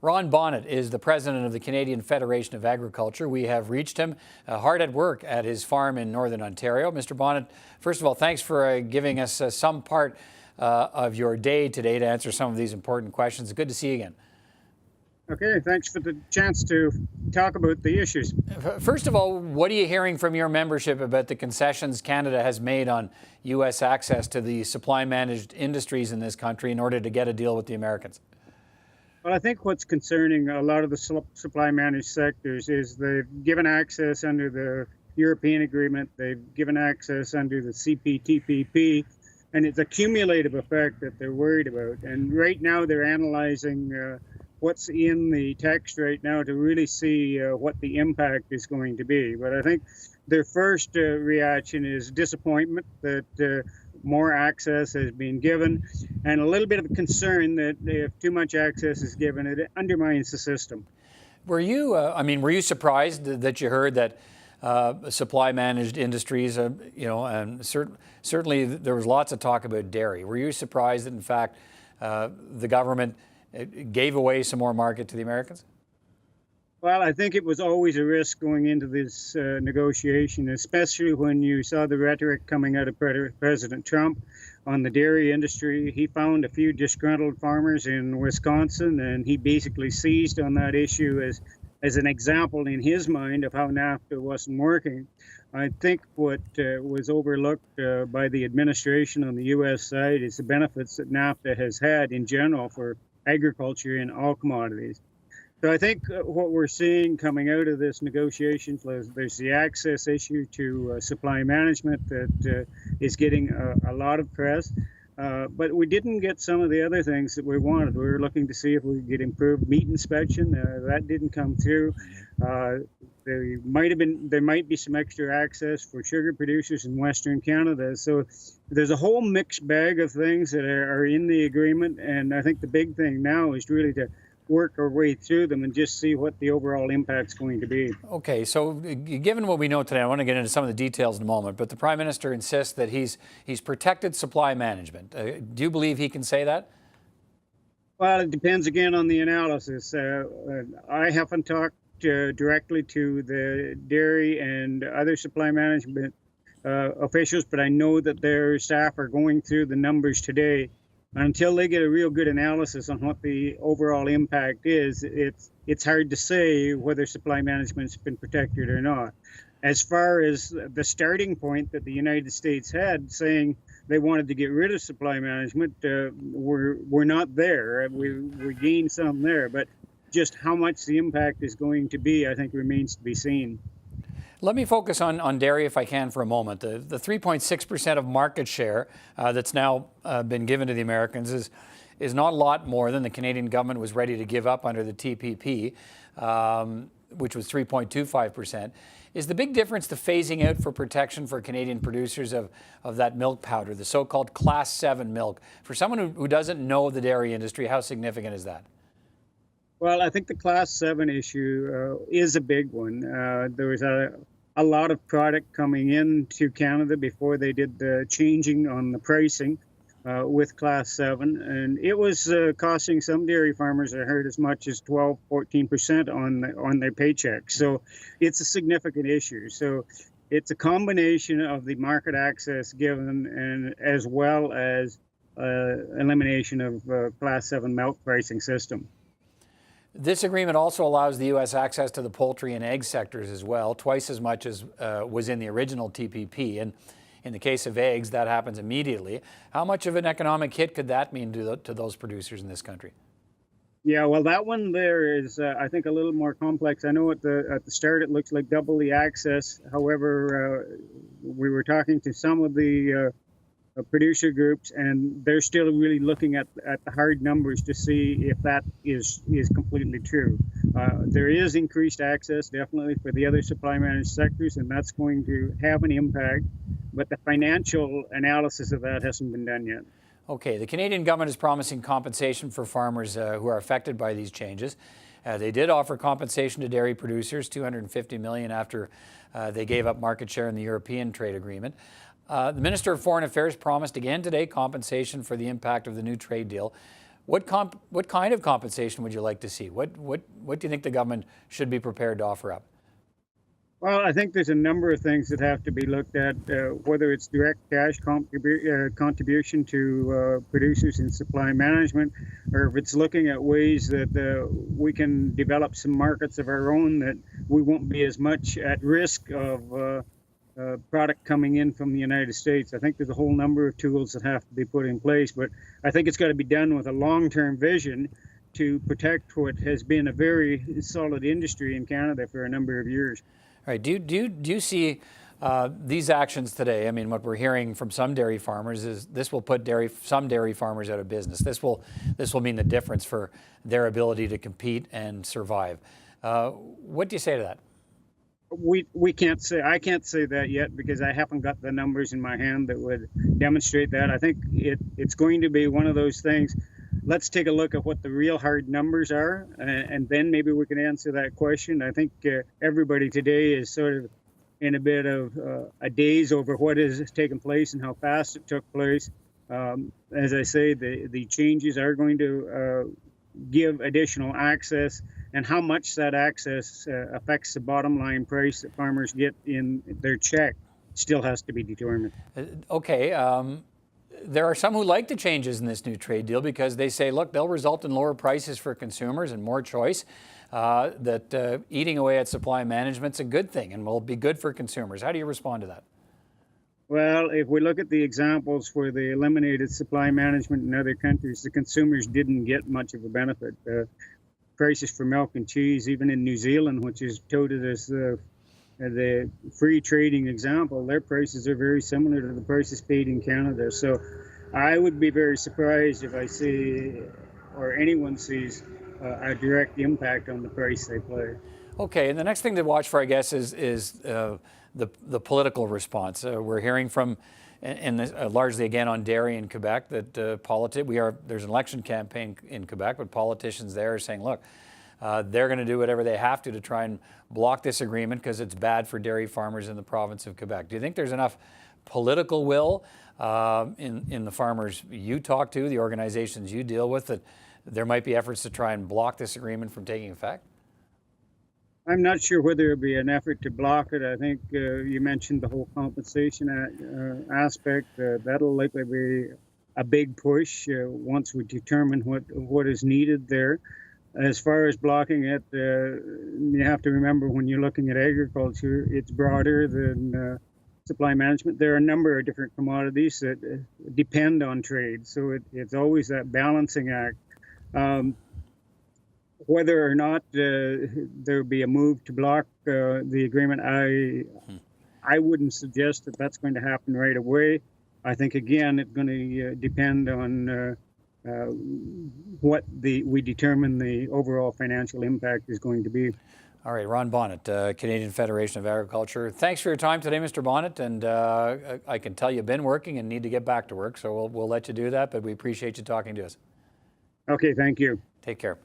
Ron Bonnett is the president of the Canadian Federation of Agriculture. We have reached him hard at work at his farm in Northern Ontario. Mr. Bonnett, first of all, thanks for giving us some part of your day today to answer some of these important questions. Good to see you again. Okay, thanks for the chance to talk about the issues. First of all, what are you hearing from your membership about the concessions Canada has made on U.S. access to the supply-managed industries in this country in order to get a deal with the Americans? Well, I think what's concerning a lot of the supply-managed sectors is they've given access under the European agreement, they've given access under the CPTPP, and it's a cumulative effect that they're worried about. And right now they're analyzing what's in the text right now to really see what the impact is going to be. But I think their first reaction is disappointment that more access has been given, and a little bit of a concern that if too much access is given, it undermines the system. Were you, were you surprised that you heard that supply-managed industries, and certainly there was lots of talk about dairy. Were you surprised that, in fact, the government gave away some more market to the Americans? Well, I think it was always a risk going into this negotiation, especially when you saw the rhetoric coming out of President Trump on the dairy industry. He found a few disgruntled farmers in Wisconsin, and he basically seized on that issue as an example in his mind of how NAFTA wasn't working. I think what was overlooked by the administration on the U.S. side is the benefits that NAFTA has had in general for agriculture in all commodities. So I think what we're seeing coming out of this negotiation, there's the access issue to supply management that is getting a lot of press. But we didn't get some of the other things that we wanted. We were looking to see if we could get improved meat inspection. That didn't come through. There might be some extra access for sugar producers in Western Canada. So there's a whole mixed bag of things that are in the agreement. And I think the big thing now is really to work our way through them and just see what the overall impact's going to be. Okay, so given what we know today, I want to get into some of the details in a moment, but the Prime Minister insists that he's protected supply management. Do you believe he can say that? Well, it depends again on the analysis. I haven't talked directly to the dairy and other supply management officials, but I know that their staff are going through the numbers today. Until they get a real good analysis on what the overall impact is, it's hard to say whether supply management's been protected or not. As far as the starting point that the United States had, saying they wanted to get rid of supply management, we're not there. We gained some there, but just how much the impact is going to be, I think, remains to be seen. Let me focus on dairy, if I can, for a moment. The 3.6% of market share that's now been given to the Americans is not a lot more than the Canadian government was ready to give up under the TPP, which was 3.25%. Is the big difference the phasing out for protection for Canadian producers of that milk powder, the so-called Class 7 milk? For someone who doesn't know the dairy industry, how significant is that? Well, I think the Class 7 issue is a big one. There was a lot of product coming into Canada before they did the changing on the pricing with Class 7. And it was costing some dairy farmers, I heard, as much as 12, 14% on their paycheck. So it's a significant issue. So it's a combination of the market access given and as well as elimination of Class 7 milk pricing system. This agreement also allows the U.S. access to the poultry and egg sectors as well, twice as much as was in the original TPP. And in the case of eggs, that happens immediately. How much of an economic hit could that mean to those producers in this country? Yeah, well, that one there is, I think, a little more complex. I know at the start it looks like double the access. However, we were talking to some of the producer groups, and they're still really looking at the hard numbers to see if that is completely true. There is increased access, definitely, for the other supply managed sectors, and that's going to have an impact, but the financial analysis of that hasn't been done yet. Okay, the Canadian government is promising compensation for farmers who are affected by these changes. They did offer compensation to dairy producers, $250 million after they gave up market share in the European trade agreement. The Minister of Foreign Affairs promised again today compensation for the impact of the new trade deal. What kind of compensation would you like to see? What do you think the government should be prepared to offer up? Well, I think there's a number of things that have to be looked at, whether it's direct cash contribution to producers in supply management, or if it's looking at ways that we can develop some markets of our own that we won't be as much at risk of product coming in from the United States. I think there's a whole number of tools that have to be put in place, but I think it's got to be done with a long-term vision to protect what has been a very solid industry in Canada for a number of years. All right. Do you see these actions today? I mean, what we're hearing from some dairy farmers is this will put some dairy farmers out of business. This will mean the difference for their ability to compete and survive. What do you say to that? We can't say. I can't say that yet because I haven't got the numbers in my hand that would demonstrate that. I think it's going to be one of those things. Let's take a look at what the real hard numbers are, and then maybe we can answer that question. I think everybody today is sort of in a bit of a daze over what has taken place and how fast it took place. As I say, the changes are going to give additional access, and how much that access affects the bottom line price that farmers get in their check still has to be determined. Okay. There are some who like the changes in this new trade deal because they say, look, they'll result in lower prices for consumers and more choice, that eating away at supply management's a good thing and will be good for consumers. How do you respond to that? Well, if we look at the examples where they eliminated supply management in other countries, the consumers didn't get much of a benefit. Prices for milk and cheese, even in New Zealand, which is touted as the free trading example, their prices are very similar to the prices paid in Canada. So I would be very surprised if I see, or anyone sees, a direct impact on the price they pay. Okay, and the next thing to watch for, I guess, is the political response. We're hearing from, and this, largely again on dairy in Quebec, that there's an election campaign in Quebec, but politicians there are saying, look, they're going to do whatever they have to try and block this agreement because it's bad for dairy farmers in the province of Quebec. Do you think there's enough political will in the farmers you talk to, the organizations you deal with, that there might be efforts to try and block this agreement from taking effect? I'm not sure whether it'll be an effort to block it. I think you mentioned the whole compensation aspect. That'll likely be a big push once we determine what is needed there. As far as blocking it, you have to remember when you're looking at agriculture, it's broader than supply management. There are a number of different commodities that depend on trade, so it's always that balancing act. Whether or not there will be a move to block the agreement, I wouldn't suggest that that's going to happen right away. I think, again, it's going to depend on what we determine the overall financial impact is going to be. All right, Ron Bonnett, Canadian Federation of Agriculture. Thanks for your time today, Mr. Bonnett, and I can tell you've been working and need to get back to work, so we'll let you do that, but we appreciate you talking to us. Okay, thank you. Take care.